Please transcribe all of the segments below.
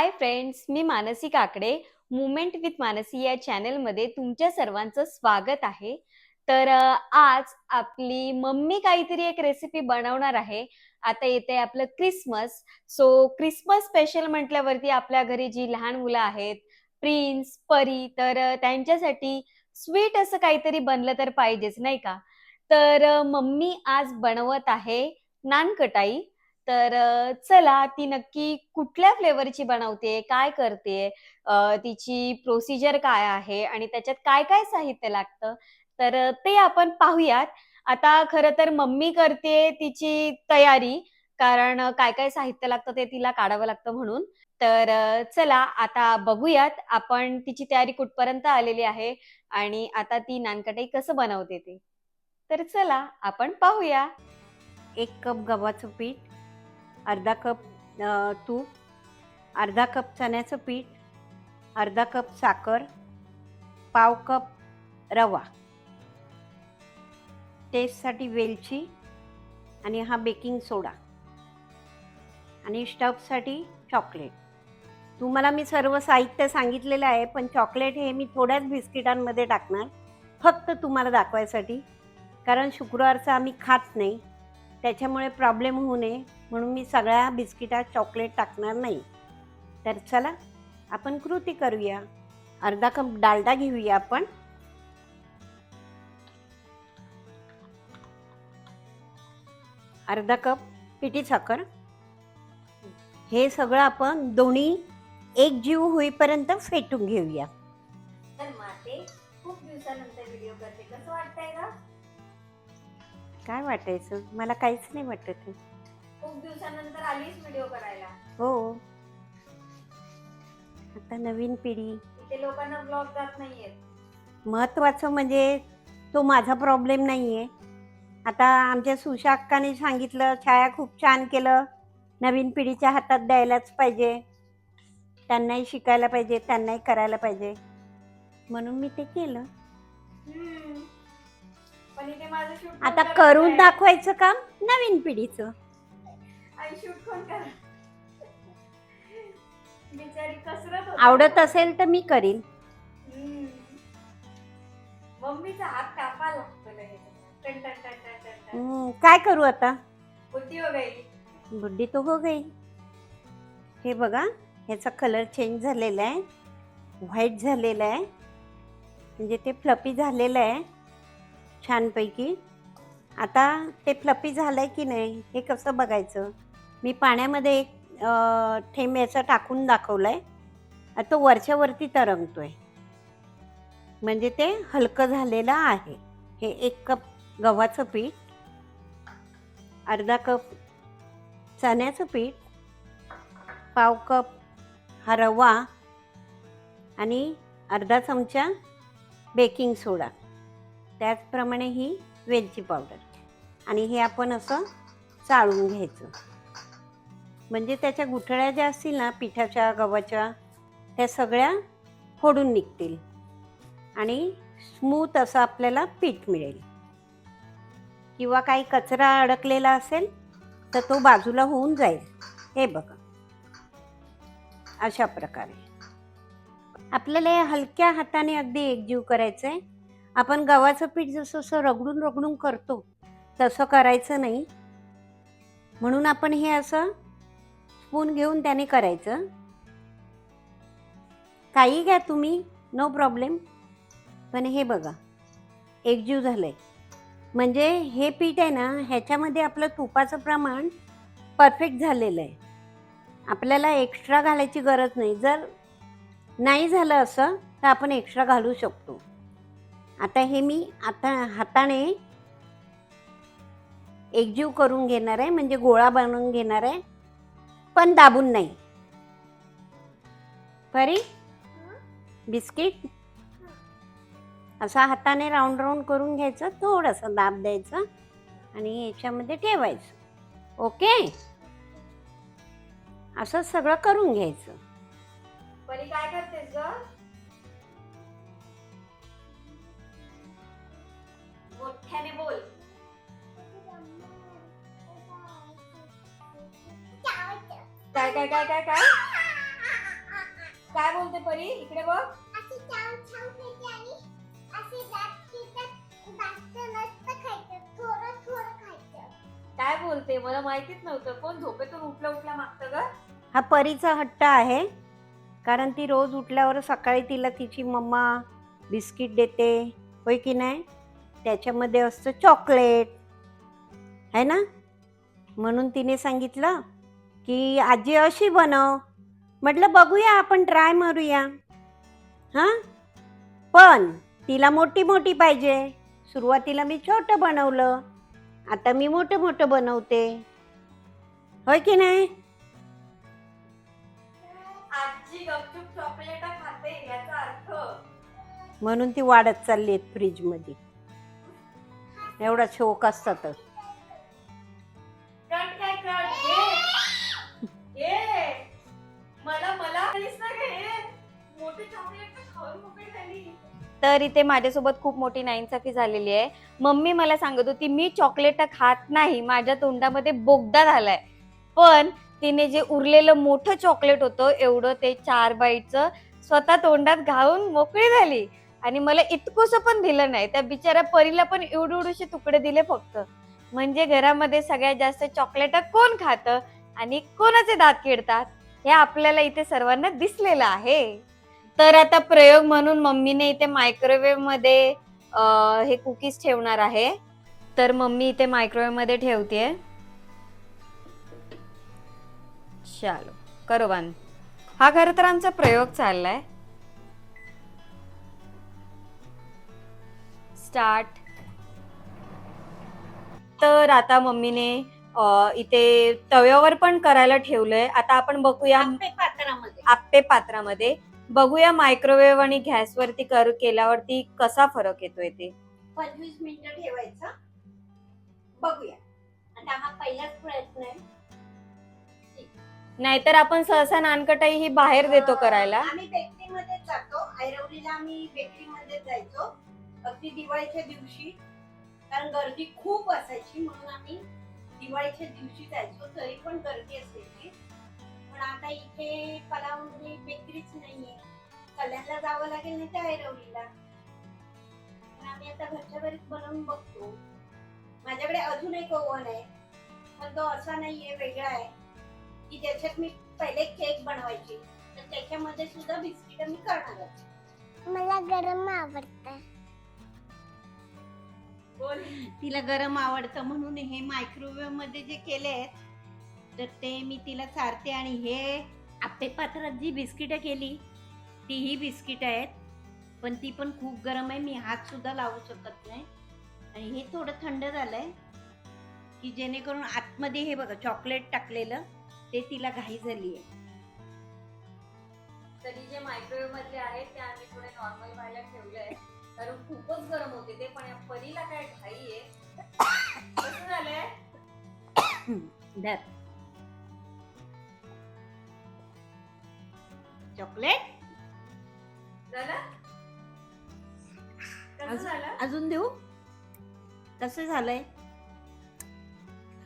Hi friends, me Mansi Kakade. Movement with Mansi या चॅनलमध्ये तुमच्या सर्वांचं स्वागत आहे. तर आज आपली मम्मी काहीतरी एक रेसिपी बनवणार आहे. आता येते आपलं क्रिसमस. सो क्रिसमस स्पेशल म्हटल्यावरती आपल्या घरी जी लहान मुलं आहेत, प्रिन्स, परी, तर त्यांच्यासाठी स्वीट असं काहीतरी बनलं तर पाहिजेच नाही का? तर मम्मी आज बनवत आहे नानकटाई. तर चला ती नक्की कुठल्या फ्लेवरची बनवते, काय करते, तिची प्रोसिजर काय आहे आणि त्याच्यात काय-काय साहित्य लागतं, तर ते आपण पाहूयात. आता खरं तर मम्मी करते तिची तयारी, कारण काय-काय साहित्य लागतं ते तिला काढावं लागतं म्हणून. तर चला आता बघूयात आपण तिची तयारी कुठपर्यंत आलेली आहे आणि आता ती नानकटाई कसं बनवते ते. तर चला आपण पाहूया. 1 कप गव्हाचं पीठ, अर्धा कप तूप, अर्धा कप चण्याचं पीठ, अर्धा कप साखर, पाव कप रवा, टेस्टसाठी वेलची आणि हा बेकिंग सोडा आणि स्टफसाठी चॉकलेट. तुम्हाला मी सर्व साहित्य सांगितलेलं आहे, पण चॉकलेट हे मी थोड्याच बिस्किटांमध्ये टाकणार, फक्त तुम्हाला दाखवायसाठी. कारण शुक्रवारचं आम्ही खात नाही, त्याच्यामुळे प्रॉब्लेम होऊ नये म्हणून मी सगळ्या बिस्किटात चॉकलेट टाकणार नाही. तर चला आपण कृती करूया. अर्धा कप डालडा घेऊया आपण. अर्धा कप पिठी साखर. हे सगळं आपण दोन्ही एकजीव होईपर्यंत फेटून घेऊया. तर माते खूप दिवसानंतर व्हिडिओ करते, कसं वाटतंय का? काय वाटायचं, मला काहीच नाही वाटत. खूप दिवसानंतर आलीस व्हिडिओ करायला. हो, आता नवीन पिढी. इथे लोकांना ब्लॉग जात नाहीयेत. महत्त्वाचं म्हणजे तो माझा प्रॉब्लेम नाही आहे. आता आमच्या सुशा अक्काने सांगितलं, छाया खूप छान केलं, नवीन पिढीच्या हातात द्यायलाच पाहिजे, त्यांनाही शिकायला पाहिजे, त्यांनाही करायला पाहिजे, म्हणून मी ते केलं. पण इथे माझं शूट आता करून दाखवायचं काम नवीन पिढीचं. आणि शूट कोण करा? बिचारी कसरत होते. आवडत असेल तर मी करीन. मम्मीचा हात कापा लागतो लगेच. टन टन टन टन टन टन. काय करू आता? बुद्धी हो गई. बुड्ढी तो हो गई. हे बघा, ह्याचा कलर चेंज झालेला आहे, व्हाईट झालेला आहे, म्हणजे ते फ्लफी झालेलं आहे छानपैकी. आता ते फ्लफी झालं आहे की नाही हे कसं बघायचं? मी पाण्यामध्ये एक थेंब याचा टाकून दाखवलं आहे. तो वरच्या वरती तरंगतो आहे, म्हणजे ते हलकं झालेलं आहे. हे 1 कप गव्हाचं पीठ, अर्धा कप चण्याचं पीठ, पाव कप हा रवा आणि अर्धा चमचा बेकिंग सोडा, त्याचप्रमाणे ही वेलची पावडर आणि हे आपण असं चाळून घ्यायचं. म्हणजे त्याच्या गुठळ्या ज्या असतील ना पिठाच्या गव्हाच्या, त्या सगळ्या फोडून निघतील आणि स्मूथ असं आपल्याला पीठ मिळेल. किंवा काही कचरा अडकलेला असेल तर तो बाजूला होऊन जाईल. हे बघा, अशा प्रकारे आपल्याला हे हलक्या हाताने अगदी एकजीव करायचं आहे. आपण गव्हाचं पीठ जसं असं रगडून रगडून करतो तसं करायचं नाही, म्हणून आपण हे असं स्पून घेऊन त्याने करायचं. काही घ्या तुम्ही, नो प्रॉब्लेम. पण हे बघा, एकजीव झालंय. म्हणजे हे पीठ आहे ना, ह्याच्यामध्ये आपलं तुपाचं प्रमाण परफेक्ट झालेलं आहे. आपल्याला एक्स्ट्रा घालायची गरज नाही. जर नाही झालं असं तर आपण एक्स्ट्रा घालू शकतो. आता हे मी आता हाताने एकजीव करून घेणार आहे, म्हणजे गोळा बनवून घेणार आहे, पण दाबून नाही. परी, बिस्किट असा हाताने राऊंड राऊंड करून घ्यायचं, थोडंसं दाब द्यायचं आणि याच्यामध्ये ठेवायचं. ओके, असं सगळं करून घ्यायचं. परी काय करतेस ग? मोठ्याने बोल. काय काय काय काय काय? काय बोलते परी, इकडे बघ. अशी छान छान खायची आणि अशी जास्त नसतं खायचं, थोडं थोडं खायचं. काय बोलते, मला माहितीच नव्हतं. कोण झोपेतून उठल्या उठल्या मागतं ग? हा परीचा हट्ट आहे, कारण ती रोज उठल्यावर सकाळी तिला तिची मम्मा बिस्किट देते, होय की नाही. त्याच्यामध्ये असतं चॉकलेट, है ना. म्हणून तिने सांगितलं की आजी अशी बनव. म्हटलं बघूया, आपण ट्राय मारूया. हां, पण तिला मोठी मोठी पाहिजे. सुरुवातीला मी छोटं बनवलं, आता मी मोठं मोठं बनवते, होय की नाही. आजी गपचूप चॉकलेट खाते याचा अर्थ. म्हणून ती वाढत चालली आहेत फ्रीजमध्ये. एवढा शोक असता तर. कट काय कट घे. मला काहीच ना घे. मोठी चॉकलेट खाऊन मोकळी झाली. तर इथे माझ्यासोबत खूप मोठी नाइंसाफी झालेली आहे. मम्मी मला सांगत होती मी चॉकलेट खात नाही, माझ्या तोंडामध्ये बोगदा झालाय. पण तिने जे उरलेलं मोठं चॉकलेट होतं एवढं ते 4 बाईटचं स्वतः तोंडात घालून मोकळी झाली आणि मला इतकुसं पण दिलं नाही. त्या बिचाऱ्या परीला पण एवढे तुकडे दिले फक्त. म्हणजे घरामध्ये सगळ्यात जास्त चॉकलेट कोण खातं आणि कोणाचे दात किडतात हे आपल्याला इथे सर्वांना दिसलेलं आहे. तर आता प्रयोग म्हणून मम्मीने इथे मायक्रोवेव्ह मध्ये हे कुकीज ठेवणार आहे. तर मम्मी इथे मायक्रोवेव्ह मध्ये ठेवतेय. चलो करो बंद. हा खरं तर आमचा प्रयोग चाललाय. स्टार्ट. तर आता मम्मीने इथे तव्यावर पण करायला ठेवलंय. आता आपण बघूया आप्पे पात्रामध्ये बघूया मायक्रोवेव्ह आणि गॅसवरती केल्यावरती कसा फरक येतोय ते. 25 मिनिटं ठेवायचा, बघूया. आता हा पहिलाच प्रयत्न आहे. नाहीतर आपण सहसा नानकटाई ही बाहेर देतो करायला. आम्ही बेकरीमध्ये जातो, ऐरवलीला आम्ही बेकरीमध्ये जायचो अगदी दिवाळीच्या दिवशी, कारण गर्दी खूप असायची. म्हणून आम्ही दिवाळीच्या दिवशी जायचो, तरी पण गर्दी असायची. पण आता इथे पलावमध्ये बेकरीच नाहीये, कल्याणला जावं लागेल नाही तर ऐरवलीला. पण आम्ही आता घरच्या घरीच बनवून बघतो. माझ्याकडे अजून एक ओव्हन आहे, पण तो असा नाहीये, वेगळा आहे की ज्याच्यात मी पहिले केक बनवायची. तर त्याच्यामध्ये सुद्धा बिस्किट मी करणार आहे. मला गरम आवडतं. तिला गरम आवडतं म्हणून हे मायक्रोवेव्ह मध्ये जे केले तर ते मी तिला चारते. आणि हे आप्पे पात्रात जी बिस्किटं केली तीही बिस्किट आहेत, पण ती पण खूप गरम आहे, मी हात सुद्धा लावू शकत नाही. आणि हे थोडं थंड झालंय की जेणेकरून आतमध्ये हे बघा चॉकलेट टाकलेलं ते तिला घाई झाली आहे. तरी जे मायक्रोवेव्ह मधले आहेत ते आम्ही थोडे नॉर्मल व्हायला ठेवलंय, कारण खूपच गरम होते ते. पण या परीला काय घाई आहे. कसं झालंय धर चॉकलेट. झालं कसं झालं. अजून देऊ. कसं झालंय.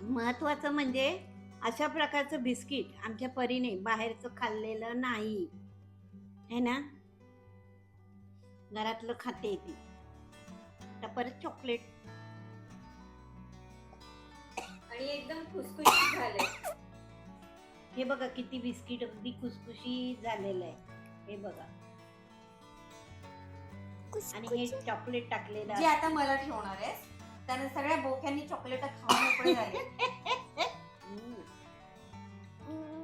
महत्वाचं म्हणजे अशा प्रकारचं बिस्किट आमच्या परीने बाहेरचं खाल्लेलं नाही, है ना. घरातलं खाते ती. आता परत चॉकलेट. आणि एकदम खुसखुशीत झालंय. हे बघा किती बिस्किट अगदी खुसखुशी झालेलं आहे, हे बघा. आणि हे चॉकलेट टाकलेलं जे आता मला ठेवणार आहे त्याने सगळ्या बोक्यांनी चॉकलेट खाऊन मोकळे झाले.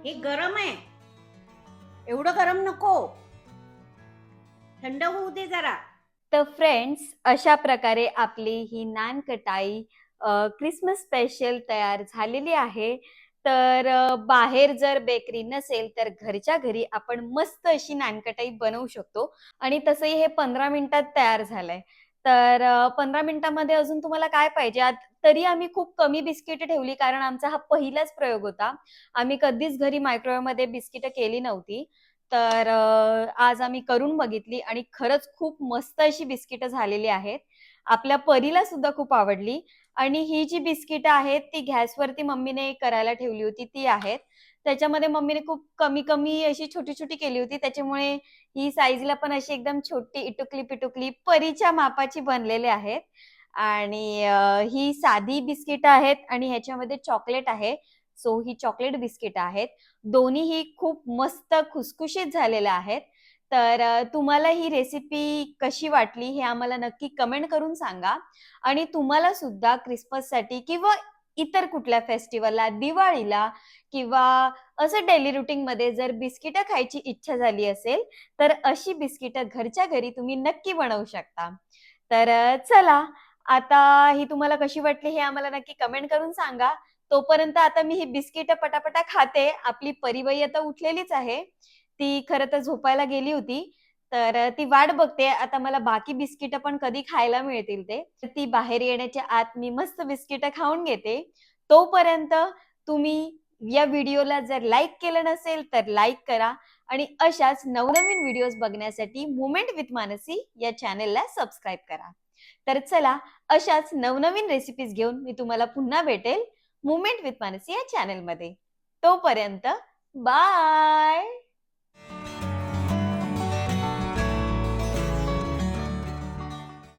हे गरम आहे, एवढं गरम नको, थंड होऊ दे जरा. तर फ्रेंड्स, अशा प्रकारे आपली ही नानकटाई क्रिसमस स्पेशल तयार झालेली आहे. तर बाहेर जर बेकरी नसेल तर घरच्या घरी आपण मस्त अशी नानकटाई बनवू शकतो. आणि तसंही हे 15 मिनिटात तयार झालंय. तर 15 मिनिटामध्ये अजून तुम्हाला काय पाहिजे. तरी आम्ही खूप कमी बिस्किट ठेवली, कारण आमचा हा पहिलाच प्रयोग होता. आम्ही कधीच घरी मायक्रोवेव्ह मध्ये बिस्किट केली नव्हती. तर आज आम्ही करून बघितली आणि खरंच खूप मस्त अशी बिस्किट झालेली आहेत. आपल्या परीला सुद्धा खूप आवडली. आणि ही जी बिस्किटं आहेत ती गॅसवरती मम्मीने करायला ठेवली होती ती आहेत. त्याच्यामध्ये मम्मीने खूप कमी अशी छोटी-छोटी केली होती. त्याच्यामुळे ही साईजला पण अशी एकदम छोटी इटुकली-पिटुकली परीच्या मापाची बनलेले आहेत. आणि ही साधी बिस्किटं आहेत आणि ह्याच्यामध्ये चॉकलेट आहे. सो ही चॉकलेट बिस्किटं आहेत. दोन्हीही खूप मस्त खुसखुशीत झालेल्या आहेत. तर तुम्हाला ही रेसिपी कशी वाटली हे आम्हाला नक्की कमेंट करून सांगा. आणि तुम्हाला सुद्धा ख्रिसमससाठी किंवा इतर कुठल्या फेस्टिव्हलला, दिवाळीला किंवा असं डेली रुटीनमध्ये जर बिस्किटं खायची इच्छा झाली असेल, तर अशी बिस्किटं घरच्या घरी तुम्ही नक्की बनवू शकता. तर चला, आता ही तुम्हाला कशी वाटली हे आम्हाला नक्की कमेंट करून सांगा. तोपर्यंत आता मी ही बिस्किटं पटापटा खाते. आपली परीबाई आता उठलेलीच आहे. ती खरं तर झोपायला गेली होती. तर ती वाट बघते आता मला बाकी बिस्किटं पण कधी खायला मिळतील ते. तर ती बाहेर येण्याच्या आत मी मस्त बिस्किटं खाऊन घेते. तोपर्यंत तुम्ही या व्हिडिओला जर लाईक केलं नसेल तर लाईक करा आणि अशाच नवनवीन व्हिडिओज बघण्यासाठी मोमेंट विथ मानसी या चॅनेलला सबस्क्राईब करा. तर चला, अशाच नवनवीन रेसिपीज घेऊन मी तुम्हाला पुन्हा भेटेल मोमेंट विथ मानसी या चॅनेलमध्ये. तोपर्यंत बाय.